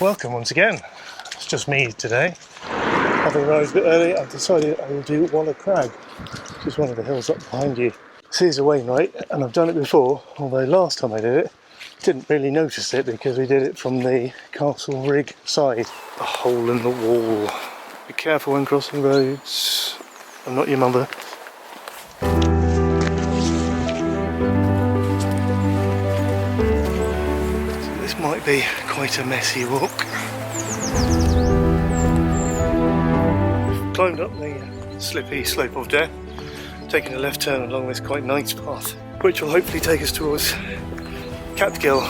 Welcome once again. It's just me today. Having arrived a bit early, I've decided I will do Walla Crag, which is one of the hills up behind you. This is a Wainwright, and I've done it before, although last time I did it, didn't really notice it because we did it from the castle rig side. A hole in the wall. Be careful when crossing roads. I'm not your mother. So this might be quite a messy walk. Climbed up the slippy slope of death, taking a left turn along this quite nice path, which will hopefully take us towards Cat Gill.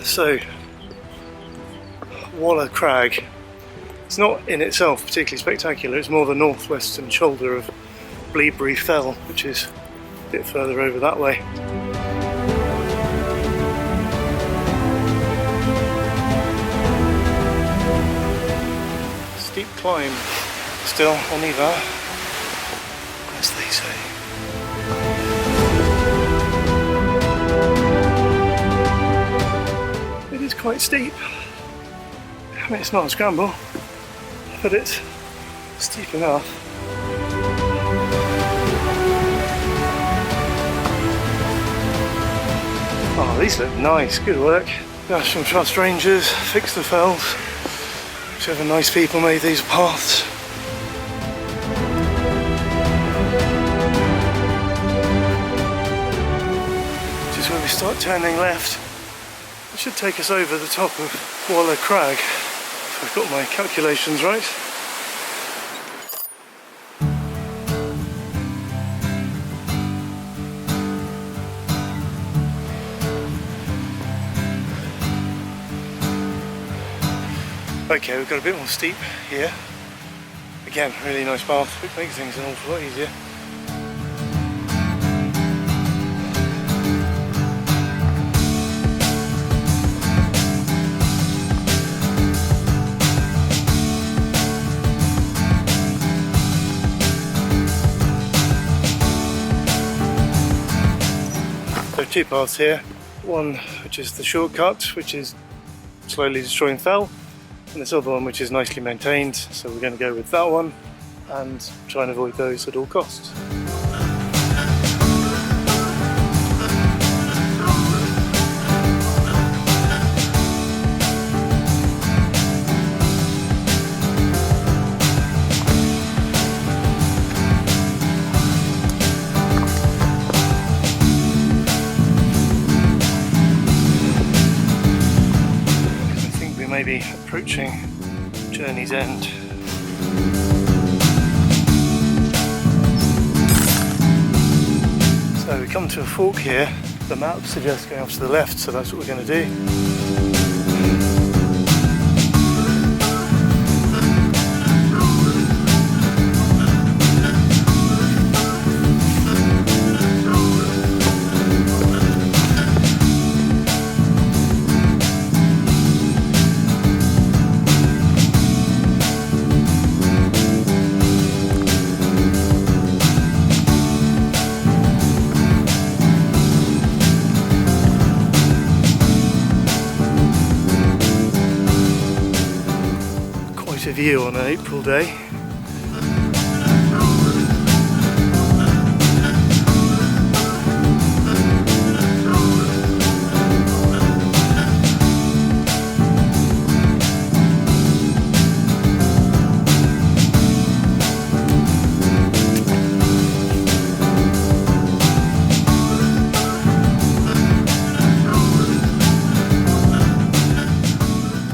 So, Walla Crag. It's not in itself particularly spectacular, it's more the northwestern shoulder of Bleebury Fell, which is a bit further over that way. Steep climb, still on hiver, as they say. It is quite steep. I mean, it's not a scramble, but it's steep enough. Oh, these look nice, good work. Dash from trust rangers, fix the fells. Whichever nice people made these paths. Just when we start turning left, it should take us over the top of Walla Crag, if I've got my calculations right. Okay, we've got a bit more steep here. Again, really nice path, which makes things an awful lot easier. So two paths here. One which is the shortcut, which is slowly destroying fell. And this other one which is nicely maintained, so we're going to go with that one and try and avoid those at all costs. Maybe approaching journey's end. So we come to a fork here. The map suggests going off to the left, so that's what we're going to do. A view on an April day.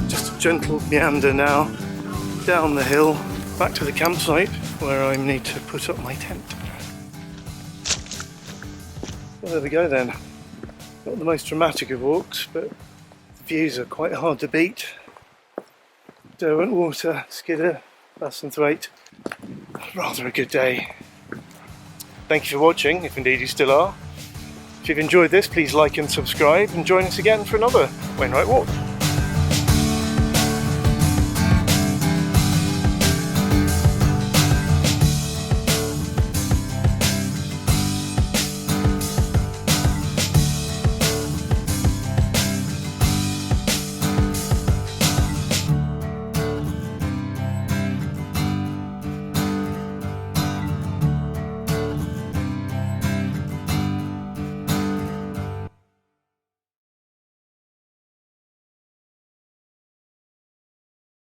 Just a gentle meander now down the hill back to the campsite where I need to put up my tent. Well, there we go then. Not the most dramatic of walks, but the views are quite hard to beat. Derwent Water, Skidder, Bassenthwaite. Rather a good day. Thank you for watching, if indeed you still are. If you've enjoyed this, please like and subscribe and join us again for another Wainwright walk.